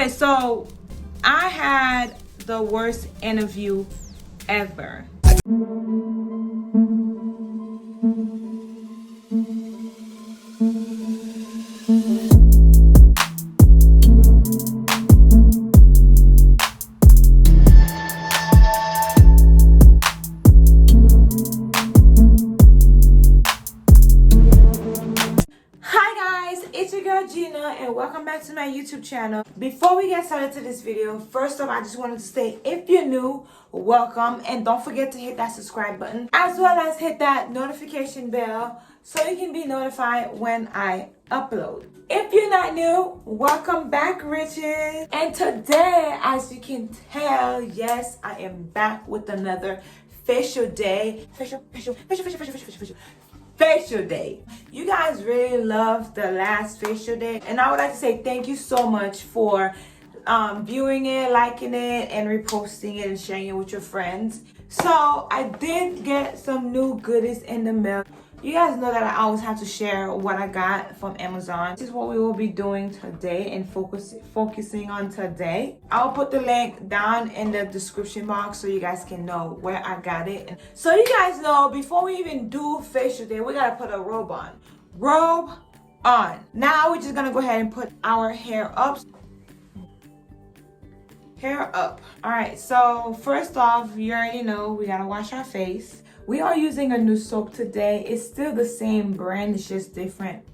Okay, so I had the worst interview ever. It's your girl Gina and welcome back to my YouTube channel. Before we get started to this video, first off, I just wanted to say if you're new, welcome, and don't forget to hit that subscribe button as well as hit that notification bell so you can be notified when I upload. If you're not new, welcome back, Riches. And today, as you can tell, yes, I am back with another facial day. Facial day. You guys really loved the last facial day, and I would like to say thank you so much for viewing it, liking it, and reposting it and sharing it with your friends. So I did get some new goodies in the mail. You guys know that I always have to share what I got from Amazon. This is what we will be doing today and focusing on today. I'll put the link down in the description box so you guys can know where I got it. So you guys know, before we even do facial day, we gotta put a robe on. Robe on. Now we're just gonna go ahead and put our hair up. Hair up. All right, so first off, you already know we gotta wash our face. We are using a new soap today. It's still the same brand, it's just different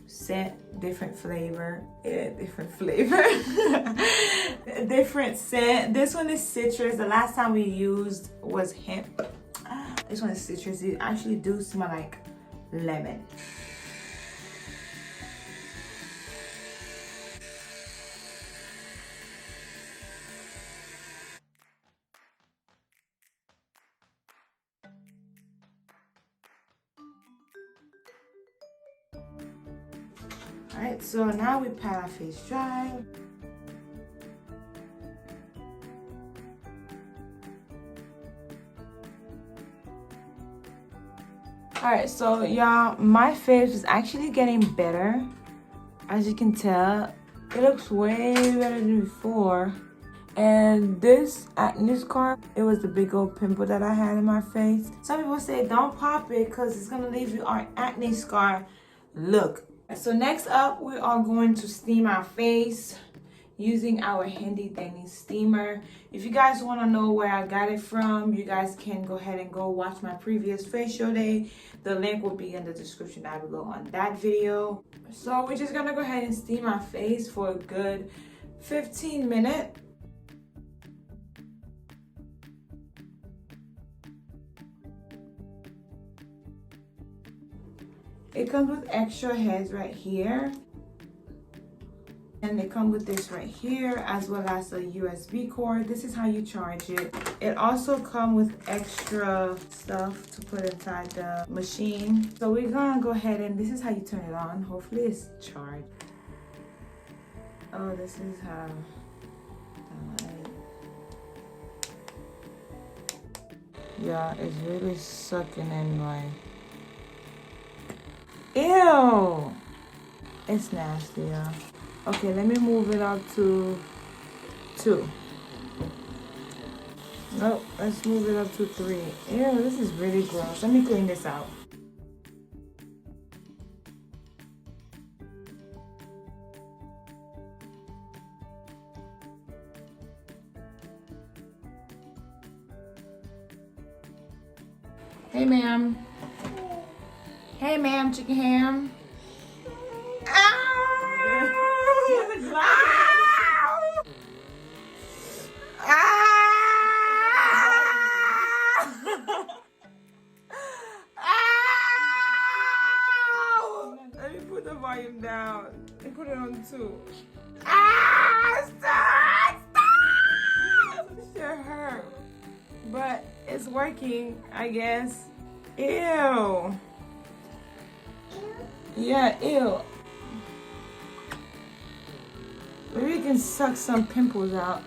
scent, different flavor. Yeah, different flavor. Different scent. This one is citrus. The last time we used was hemp. This one is citrus. It actually do smell like lemon. Alright, so now we pat our face dry. Alright, so y'all, my face is actually getting better. As you can tell, it looks way better than before. And this acne scar, it was the big old pimple that I had in my face. Some people say don't pop it because it's gonna leave you our acne scar look. So next up, we are going to steam our face using our handy dandy steamer. If you guys want to know where I got it from, you guys can go ahead and go watch my previous facial day. The link will be in the description down below on that video. So we're just gonna go ahead and steam our face for a good 15 minutes. It comes with extra heads right here. And they come with this right here, as well as a USB cord. This is how you charge it. It also comes with extra stuff to put inside the machine. So we're gonna go ahead and this is how you turn it on. Hopefully it's charged. Oh, this is how. Yeah, it's really sucking in my. Ew! It's nasty, yeah. Okay, let me move it up to 2. Nope, let's move it up to 3. Ew, this is really gross. Let me clean this out. Hey, ma'am. Hey, ma'am, chicken ham. Let me put the volume down and put it on 2. Stop! This shit hurt. But it's working, I guess. Ew. Yeah, ew. Maybe you can suck some pimples out.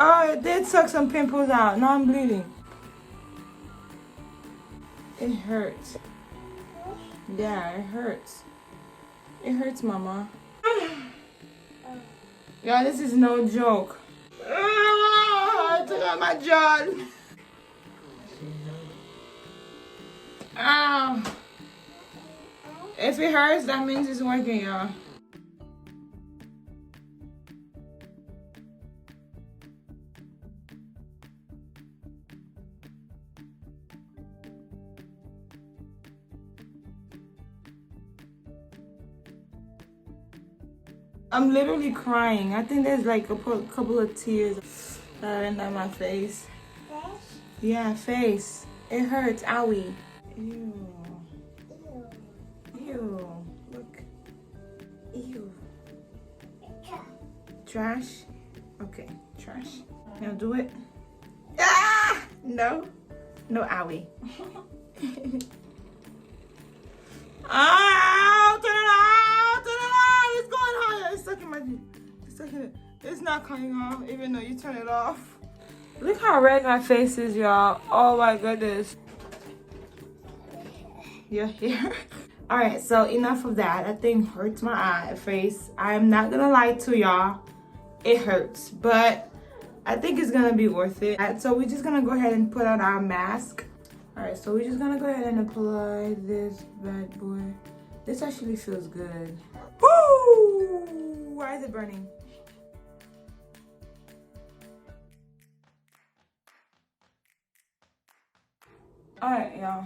Oh, it did suck some pimples out. Now I'm bleeding. It hurts. Yeah, it hurts. It hurts, Mama. Y'all, this is no joke. I took out my jaw. Ow. If it hurts, that means it's working, y'all. I'm literally crying. I think there's like a couple of tears that are in my face. Yeah, face. It hurts. Owie. Ew. Ew. Look. Ew. Trash? Okay, trash. Now do it. Ah! No. No owie. Ow! Turn it off! Turn it off! It's going higher. It's stuck in my... It's stuck in it. It's not coming off, even though you turn it off. Look how red my face is, y'all. Oh my goodness. Your hair. Alright, so enough of that. That thing hurts my face. I'm not gonna lie to y'all. It hurts, but I think it's gonna be worth it. So we're just gonna go ahead and put on our mask. Alright, so we're just gonna go ahead and apply this bad boy. This actually feels good. Woo! Why is it burning? Alright, y'all.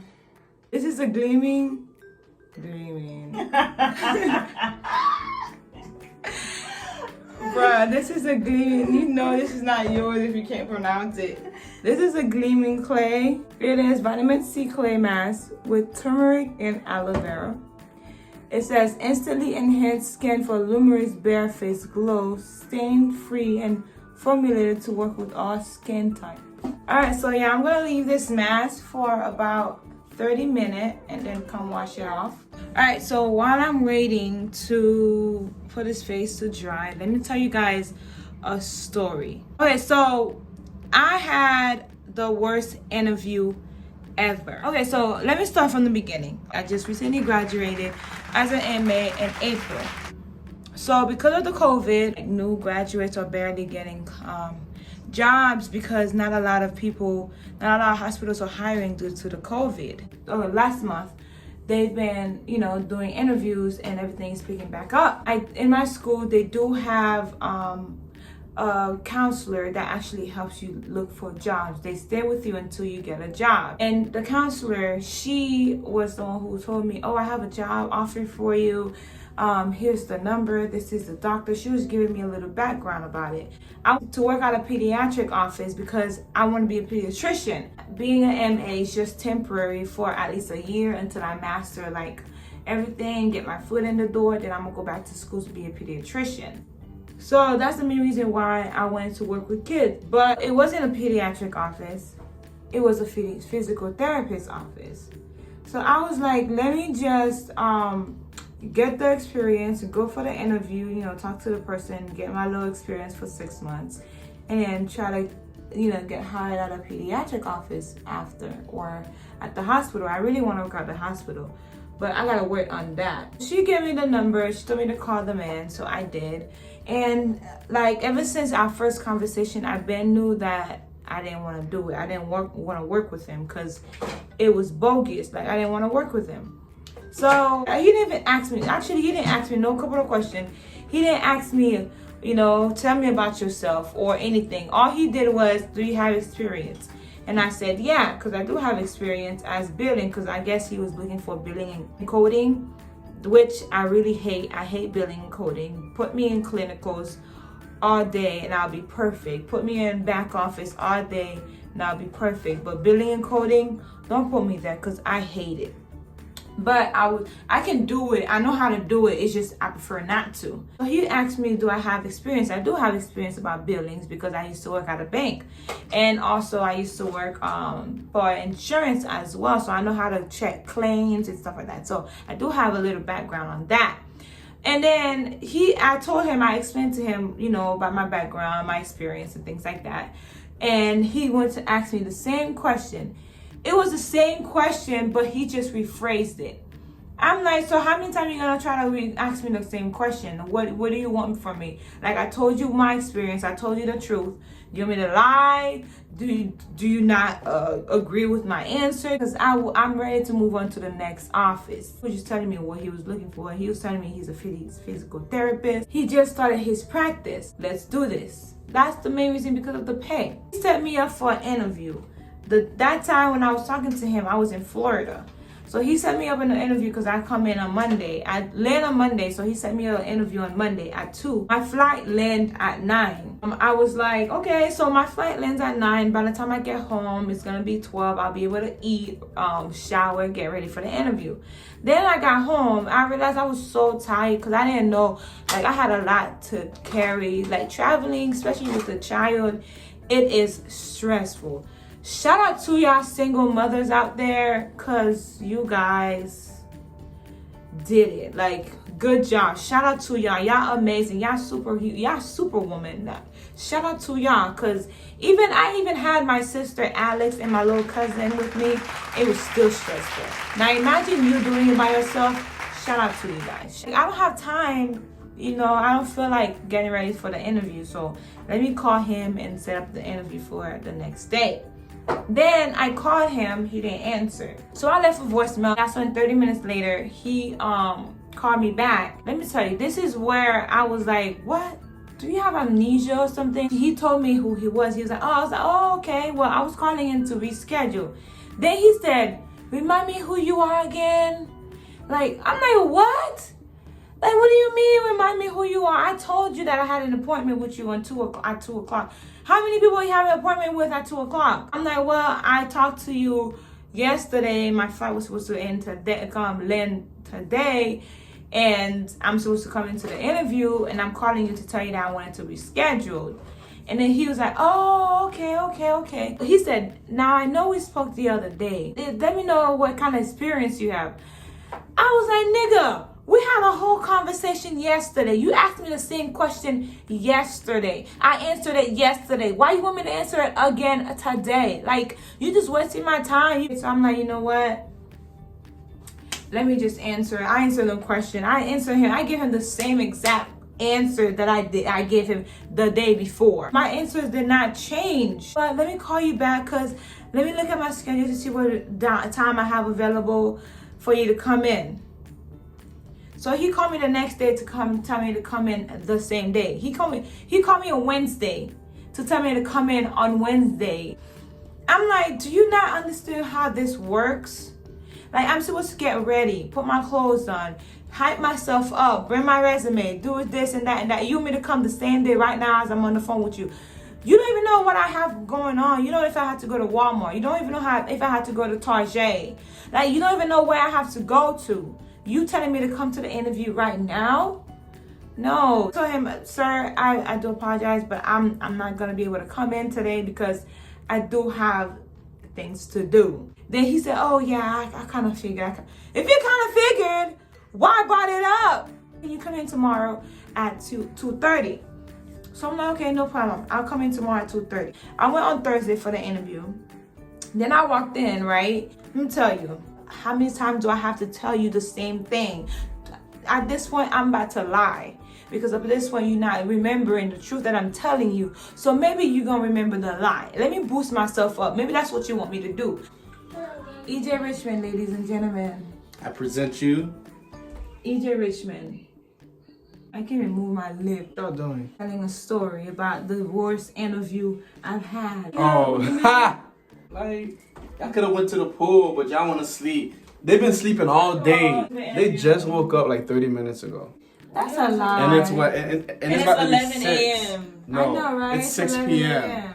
This is a Gleaming. Bruh, this is a Gleaming. You know this is not yours if you can't pronounce it. This is a Gleaming clay. It is vitamin C clay mask with turmeric and aloe vera. It says instantly enhanced skin for luminous bare face glow, stain free and formulated to work with all skin types. Alright, so yeah, I'm gonna leave this mask for about 30 minutes and then come wash it off. Alright, so while I'm waiting for this face to dry, let me tell you guys a story. Okay, so I had the worst interview ever. Okay, so let me start from the beginning. I just recently graduated as an MA in April. So because of the COVID, new graduates are barely getting jobs because not a lot of hospitals are hiring due to the COVID. Last month, they've been, doing interviews and everything's picking back up. In my school, they do have a counselor that actually helps you look for jobs. They stay with you until you get a job. And the counselor, she was the one who told me, oh, I have a job offer for you. Here's the number. This is the doctor. She was giving me a little background about it. I went to work at a pediatric office because I want to be a pediatrician. Being an MA is just temporary for at least a year until I master like everything, get my foot in the door, then I'm gonna go back to school to be a pediatrician. So that's the main reason why I went to work with kids. But it wasn't a pediatric office. It was a physical therapist office. So I was like, let me just get the experience and go for the interview, talk to the person, get my little experience for 6 months, and then try to, get hired at a pediatric office after or at the hospital. I really want to work at the hospital, but I gotta work on that. She gave me the number. She told me to call them in, so I did. And like ever since our first conversation, I knew that I didn't want to do it. I didn't want to work with him because it was bogus. Like I didn't want to work with him. So he didn't even ask me. Actually, he didn't ask me no couple of questions. He didn't ask me, tell me about yourself or anything. All he did was, do you have experience? And I said, yeah, because I do have experience as billing, because I guess he was looking for billing and coding, which I really hate. I hate billing and coding. Put me in clinicals all day and I'll be perfect. Put me in back office all day and I'll be perfect. But billing and coding, don't put me there because I hate it. But I can do it. I know how to do it. It's just I prefer not to. So he asked me, do I have experience? I do have experience about billings because I used to work at a bank. And also I used to work for insurance as well. So I know how to check claims and stuff like that. So I do have a little background on that. And then I told him, I explained to him, about my background, my experience and things like that. And he went to ask me the same question. It was the same question, but he just rephrased it. I'm like, so how many times are you gonna try to ask me the same question? What do you want from me? Like, I told you my experience. I told you the truth. Do you want me to lie? Do you not agree with my answer? Because I'm ready to move on to the next office. He was just telling me what he was looking for. He was telling me he's a physical therapist. He just started his practice. Let's do this. That's the main reason, because of the pay. He set me up for an interview. That time when I was talking to him, I was in Florida. So he set me up in an interview because I come in on Monday. I land on Monday, so he set me up an interview on Monday at 2. My flight land at 9. I was like, okay, so my flight lands at 9. By the time I get home, it's gonna be 12. I'll be able to eat, shower, get ready for the interview. Then I got home. I realized I was so tired because I didn't know, like, I had a lot to carry. Like, traveling, especially with a child, it is stressful. Shout out to y'all single mothers out there, because you guys did it. Like, good job. Shout out to y'all. Y'all amazing. Y'all superwoman. Shout out to y'all, because I even had my sister Alex and my little cousin with me. It was still stressful. Now imagine you doing it by yourself. Shout out to you guys. I don't have time. I don't feel like getting ready for the interview. So let me call him and set up the interview for the next day. Then I called him, he didn't answer. So I left a voicemail. That's when 30 minutes later, he called me back. Let me tell you, this is where I was like, what? Do you have amnesia or something? He told me who he was. He was like, oh, I was like, oh, okay. Well, I was calling in to reschedule. Then he said, remind me who you are again. Like, I'm like, what? Like, what do you mean, remind me who you are? I told you that I had an appointment with you at 2 o'clock. How many people you have an appointment with at 2 o'clock? I'm like, well, I talked to you yesterday. My flight was supposed to land today, and I'm supposed to come into the interview, and I'm calling you to tell you that I wanted to reschedule. And then he was like, oh, okay. He said, now I know we spoke the other day. Let me know what kind of experience you have. I was like, nigga, we had a whole conversation yesterday. You asked me the same question yesterday. I answered it yesterday. Why you want me to answer it again today? Like, you just wasting my time. So I'm like, you know what? Let me just answer it. I answered the question. I answered him. I gave him the same exact answer that I gave him the day before. My answers did not change. But let me call you back, because let me look at my schedule to see what time I have available for you to come in. So he called me the next day to tell me to come in the same day. He called me on Wednesday to tell me to come in on Wednesday. I'm like, do you not understand how this works? Like, I'm supposed to get ready, put my clothes on, hype myself up, bring my resume, do this and that and that. You want me to come the same day right now as I'm on the phone with you? You don't even know what I have going on. You know if I had to go to Walmart. You don't even know if I had to go to Target. Like, you don't even know where I have to go to. You telling me to come to the interview right now? No. I told him, sir, I do apologize, but I'm not going to be able to come in today because I do have things to do. Then he said, oh, yeah, I kind of figured. If you kind of figured, why brought it up? Can you come in tomorrow at 2:30? So I'm like, okay, no problem. I'll come in tomorrow at 2:30. I went on Thursday for the interview. Then I walked in, right? Let me tell you. How many times do I have to tell you the same thing? At this point, I'm about to lie. Because at this point, you're not remembering the truth that I'm telling you. So maybe you're going to remember the lie. Let me boost myself up. Maybe that's what you want me to do. E.J. Richmond, ladies and gentlemen. I present you. E.J. Richmond. I can't even move my lip. What y'all doing? Telling a story about the worst interview I've had. Oh, ha! Like, y'all could have went to the pool, but y'all want to sleep. They've been sleeping all day. They just woke up like 30 minutes ago. That's a lie. And it's what? And it's about to be 11 a.m. No, I know, right? it's 6 11 p.m.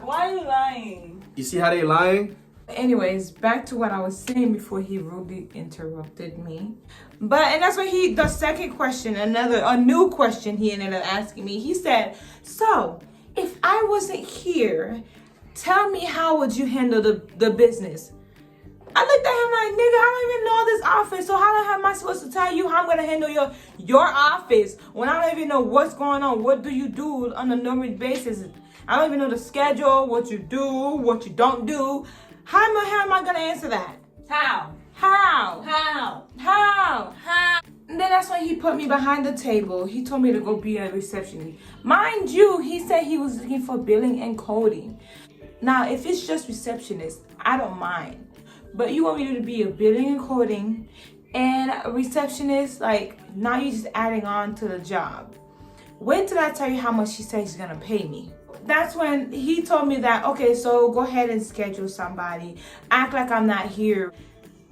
Why are you lying? You see how they lying? Anyways, back to what I was saying before he rudely interrupted me. And that's when the second question, a new question he ended up asking me. He said, so if I wasn't here, tell me how would you handle the business? I looked at him like, nigga, I don't even know this office. So how the hell am I supposed to tell you how I'm going to handle your office when I don't even know what's going on? What do you do on a normal basis? I don't even know the schedule, what you do, what you don't do. How am I going to answer that? How? How? How? And then that's when he put me behind the table. He told me to go be a receptionist. Mind you, he said he was looking for billing and coding. Now, if it's just receptionist, I don't mind. But you want me to be a billing and coding and a receptionist? Like, now you're just adding on to the job. Wait till I tell you how much he said he's gonna pay me. That's when he told me that, okay, so go ahead and schedule somebody. Act like I'm not here.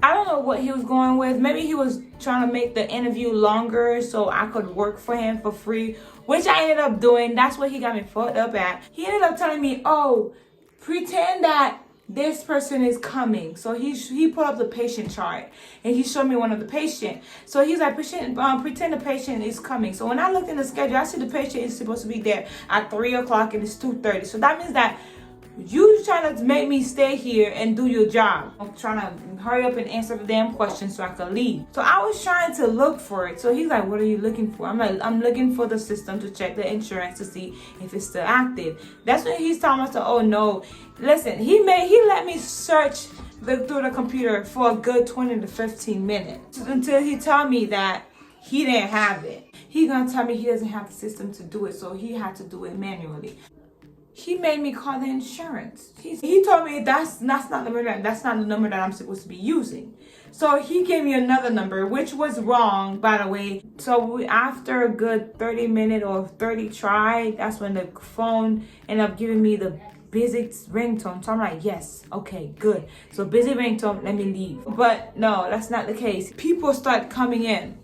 I don't know what he was going with. Maybe he was trying to make the interview longer so I could work for him for free, which I ended up doing. That's what he got me fucked up at. He ended up telling me, oh, pretend that this person is coming. So he put up the patient chart and he showed me one of the patients. So he's like, pretend the patient is coming. So when I looked in the schedule, I see the patient is supposed to be there at 3 o'clock and it's 2:30. So that means that you trying to make me stay here and do your job. I'm trying to hurry up and answer the damn questions so I can leave. So I was trying to look for it. So he's like, what are you looking for? I'm like, I'm looking for the system to check the insurance to see if it's still active. That's when he's telling us, oh no. Listen, he let me search through the computer for a good 20 to 15 minutes until he told me that he didn't have it. He gonna tell me he doesn't have the system to do it, so he had to do it manually. He made me call the insurance. He told me that's not the number that I'm supposed to be using. So he gave me another number, which was wrong, by the way. So after a good 30 minute or 30 try, that's when the phone ended up giving me the busy ringtone. So I'm like, yes, okay, good. So busy ringtone, let me leave. But no, that's not the case. People start coming in.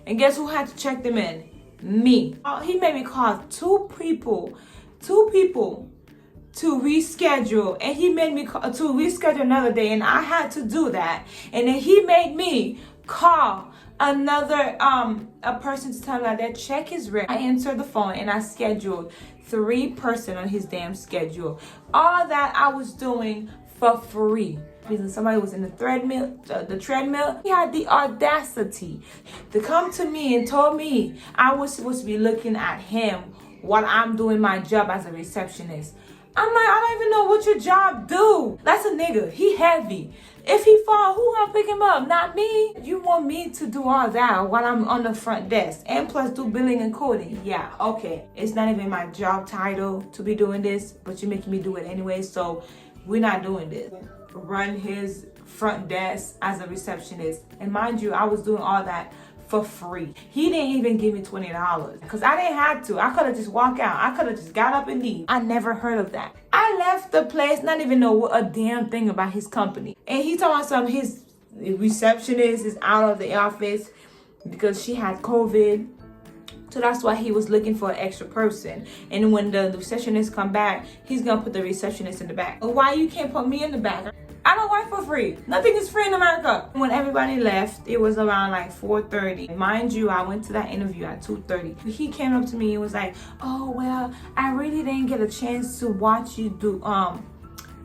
And guess who had to check them in? Me. He made me call two people to reschedule, and he made me to reschedule another day, and I had to do that. And then he made me call another a person to tell me that check his rent. I answered the phone and I scheduled 3 person on his damn schedule. All that I was doing for free. Because somebody was in the treadmill, he had the audacity to come to me and told me I was supposed to be looking at him while I'm doing my job as a receptionist. I'm like, I don't even know what your job do. That's a nigga. He heavy. If he fall, who gonna pick him up? Not me. You want me to do all that while I'm on the front desk and plus do billing and coding? Yeah, okay. It's not even my job title to be doing this, but you're making me do it anyway, so we're not doing this. Run his front desk as a receptionist. And mind you, I was doing all that for free. He didn't even give me $20 because I didn't have to. I could have just walked out. I could have just got up and leave. I never heard of that. I left the place, not even know a damn thing about his company. And he told me something, his receptionist is out of the office because she had COVID. So that's why he was looking for an extra person. And when the receptionist come back, he's gonna put the receptionist in the back. Why you can't put me in the back? I don't work for free. Nothing is free in America. When everybody left, it was around like 4:30. Mind you, I went to that interview at 2:30. He came up to me and was like, oh, well, I really didn't get a chance to watch you do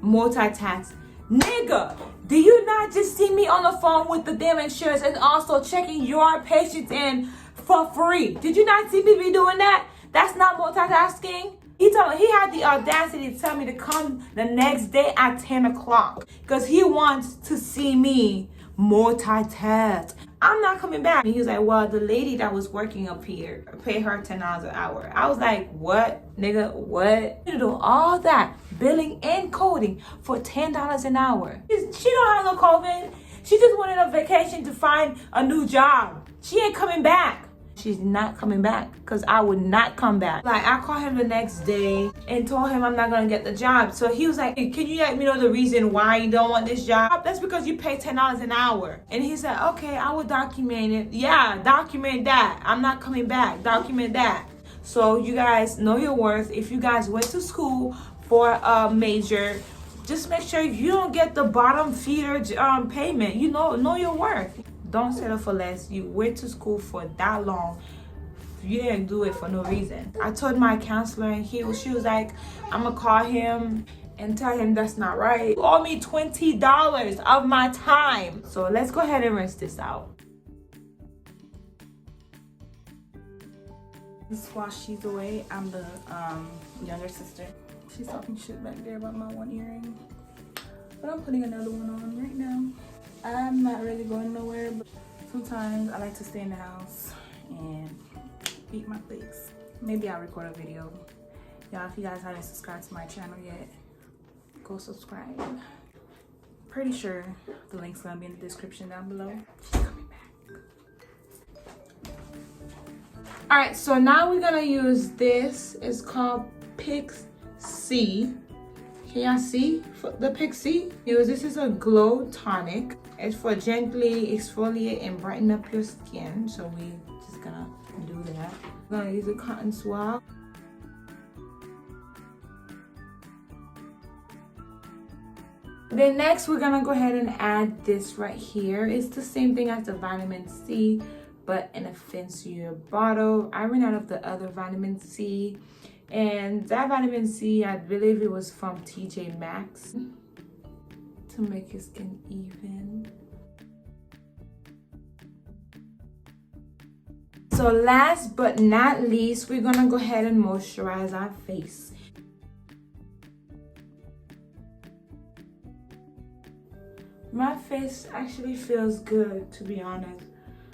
multitask. Nigga, do you not just see me on the phone with the damn insurance and also checking your patients in for free? Did you not see me be doing that? That's not multitasking. He told me he had the audacity to tell me to come the next day at 10 o'clock because he wants to see me multitask. I'm not coming back. And he was like, well, the lady that was working up here, pay her $10 an hour. I was like, what? Nigga, what? You do all that billing and coding for $10 an hour. She don't have no COVID. She just wanted a vacation to find a new job. She ain't coming back. She's not coming back because I would not come back. Like, I called him the next day and told him I'm not going to get the job. So he was like, hey, can you let me know the reason why you don't want this job? That's because you pay $10 an hour. And he said, okay, I will document it. Yeah, document that. I'm not coming back. Document that. So you guys know your worth. If you guys went to school for a major, just make sure you don't get the bottom feeder payment. You know your worth. Don't settle for less. You went to school for that long. You didn't do it for no reason. I told my counselor and she was like, I'm gonna call him and tell him that's not right. You owe me $20 of my time. So let's go ahead and rinse this out. While she's away, I'm the younger sister. She's talking shit back there about my one earring. But I'm putting another one on right now. I'm not really going nowhere, but sometimes I like to stay in the house and eat my plates. Maybe I'll record a video. Y'all, if you guys haven't subscribed to my channel yet, go subscribe. Pretty sure the link's gonna be in the description down below. She's coming back. All right, so now we're gonna use this. It's called Pixie. Can y'all see the Pixie? This is a glow tonic. It's for gently exfoliate and brighten up your skin. So we just gonna do that. We're gonna use a cotton swab. Then next we're gonna go ahead and add this right here. It's the same thing as the vitamin C, but in a fancier bottle. I ran out of the other vitamin C, and that vitamin C, I believe it was from TJ Maxx, to make your skin even. So last but not least, we're gonna go ahead and moisturize our face. My face actually feels good, to be honest.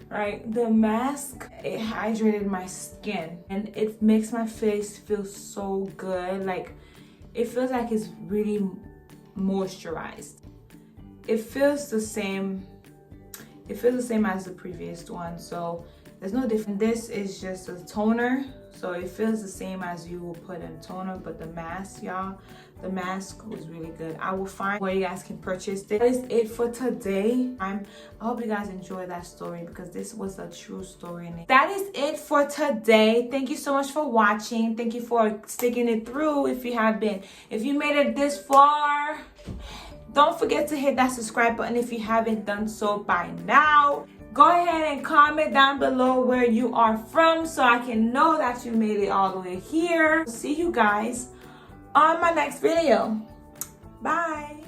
Right, the mask, it hydrated my skin and it makes my face feel so good. Like, it feels like it's really moisturized. It feels the same as the previous one, so there's no difference. This is just a toner, so it feels the same as you will put in toner, but the mask, y'all, the mask was really good. I will find where you guys can purchase this. That is it for today. I hope you guys enjoyed that story, because this was a true story. That is it for today. Thank you so much for watching. Thank you for sticking it through if you have been. If you made it this far, don't forget to hit that subscribe button if you haven't done so by now. Go ahead and comment down below where you are from so I can know that you made it all the way here. See you guys on my next video. Bye.